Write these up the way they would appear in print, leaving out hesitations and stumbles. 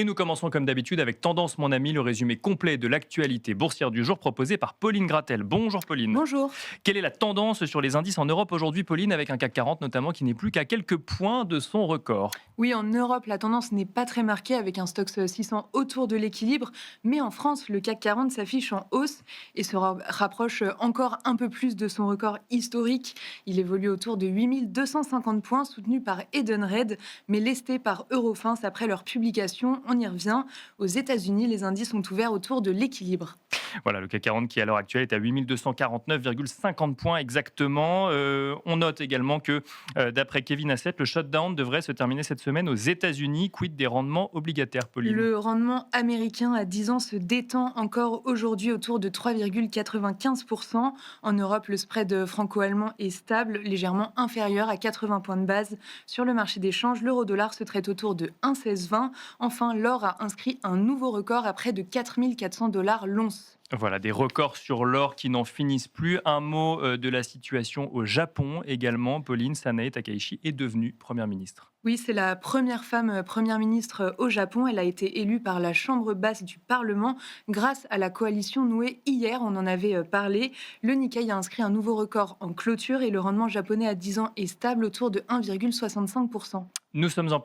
Et nous commençons comme d'habitude avec Tendance mon ami, le résumé complet de l'actualité boursière du jour proposé par Pauline Gratel. Bonjour Pauline. Bonjour. Quelle est la tendance sur les indices en Europe aujourd'hui Pauline, avec un CAC 40 notamment qui n'est plus qu'à quelques points de son record? Oui, en Europe, la tendance n'est pas très marquée avec un Stoxx 600 autour de l'équilibre, mais en France, le CAC 40 s'affiche en hausse et se rapproche encore un peu plus de son record historique. Il évolue autour de 8250 points, soutenu par Edenred, mais lesté par Eurofins après leur publication. On y revient. Aux États-Unis, les indices sont ouverts autour de l'équilibre. Voilà, le CAC 40 qui à l'heure actuelle est à 8249,50 points exactement. On note également que d'après Kevin Hassett, le shutdown devrait se terminer cette semaine aux États-Unis. Quid des rendements obligataires, Pauline? Le rendement américain à 10 ans se détend encore aujourd'hui autour de 3,95%. En Europe, le spread franco-allemand est stable, légèrement inférieur à 80 points de base. Sur le marché des changes, l'euro-dollar se traite autour de 1,1620. Enfin, l'or a inscrit un nouveau record à près de 4400 dollars l'once. Voilà, des records sur l'or qui n'en finissent plus. Un mot de la situation au Japon également. Pauline, Sanae Takaichi est devenue Première ministre. Oui, c'est la première femme première ministre au Japon. Elle a été élue par la Chambre basse du Parlement grâce à la coalition nouée hier. On en avait parlé. Le Nikkei a inscrit un nouveau record en clôture et le rendement japonais à 10 ans est stable autour de 1,65%. Nous sommes en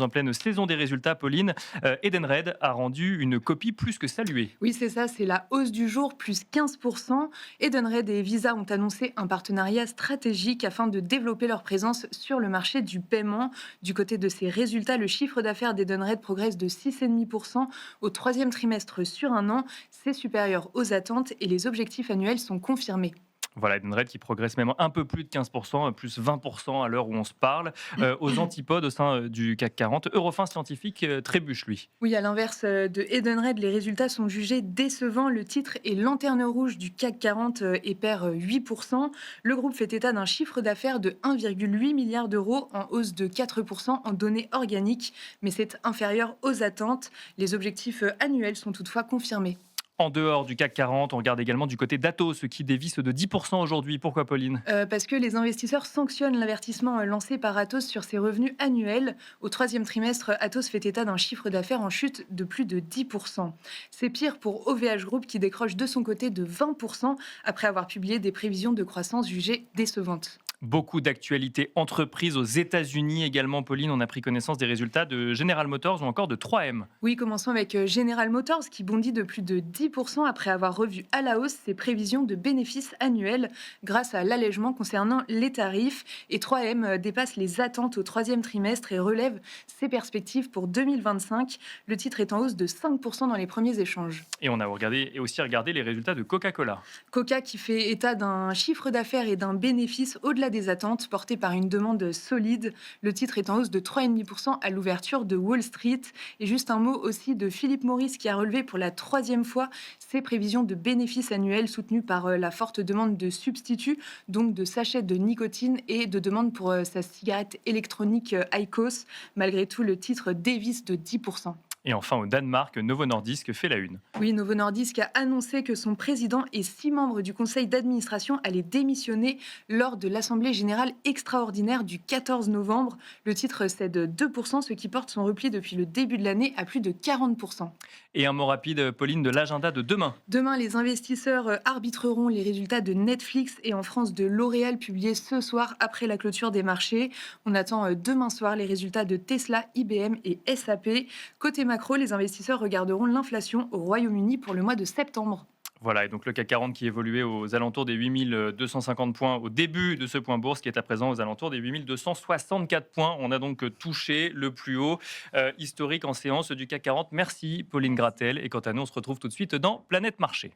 pleine saison des résultats, Pauline. Edenred a rendu une copie plus que saluée. Oui, c'est ça, c'est la hausse du jour, plus 15%. Edenred et Visa ont annoncé un partenariat stratégique afin de développer leur présence sur le marché du paiement. Du côté de ces résultats, le chiffre d'affaires d'Edenred progresse de 6,5% au troisième trimestre sur un an. C'est supérieur aux attentes et les objectifs annuels sont confirmés. Voilà, Edenred qui progresse même un peu plus de 15%, plus 20% à l'heure où on se parle. Aux antipodes au sein du CAC 40, Eurofins Scientifique trébuche, lui. Oui, à l'inverse de Edenred, les résultats sont jugés décevants. Le titre est lanterne rouge du CAC 40 et perd 8%. Le groupe fait état d'un chiffre d'affaires de 1,8 milliard d'euros en hausse de 4% en données organiques, mais c'est inférieur aux attentes. Les objectifs annuels sont toutefois confirmés. En dehors du CAC 40, on regarde également du côté d'Atos, qui dévisse de 10% aujourd'hui. Pourquoi, Pauline? Parce que les investisseurs sanctionnent l'avertissement lancé par Atos sur ses revenus annuels. Au troisième trimestre, Atos fait état d'un chiffre d'affaires en chute de plus de 10%. C'est pire pour OVH Group qui décroche de son côté de 20% après avoir publié des prévisions de croissance jugées décevantes. Beaucoup d'actualités entreprises aux États-Unis également, Pauline. On a pris connaissance des résultats de General Motors ou encore de 3M. Oui, commençons avec General Motors qui bondit de plus de 10% après avoir revu à la hausse ses prévisions de bénéfices annuels grâce à l'allègement concernant les tarifs. Et 3M dépasse les attentes au troisième trimestre et relève ses perspectives pour 2025. Le titre est en hausse de 5% dans les premiers échanges. Et on a aussi regardé les résultats de Coca-Cola. Coca qui fait état d'un chiffre d'affaires et d'un bénéfice au-delà des attentes, porté par une demande solide. Le titre est en hausse de 3,5% à l'ouverture de Wall Street. Et juste un mot aussi de Philip Morris qui a relevé pour la troisième fois ses prévisions de bénéfices annuels soutenues par la forte demande de substituts, donc de sachets de nicotine et de demande pour sa cigarette électronique IQOS. Malgré tout, le titre dévisse de 10%. Et enfin, au Danemark, Novo Nordisk fait la une. Oui, Novo Nordisk a annoncé que son président et 6 membres du conseil d'administration allaient démissionner lors de l'Assemblée générale extraordinaire du 14 novembre. Le titre cède 2%, ce qui porte son repli depuis le début de l'année à plus de 40%. Et un mot rapide, Pauline, de l'agenda de demain. Demain, les investisseurs arbitreront les résultats de Netflix et en France de L'Oréal publiés ce soir après la clôture des marchés. On attend demain soir les résultats de Tesla, IBM et SAP. Côté macro, les investisseurs regarderont l'inflation au Royaume-Uni pour le mois de septembre. Voilà, et donc le CAC 40 qui évoluait aux alentours des 8250 points au début de ce point bourse, qui est à présent aux alentours des 8264 points. On a donc touché le plus haut historique en séance du CAC 40. Merci Pauline Gratel. Et quant à nous, on se retrouve tout de suite dans Planète Marché.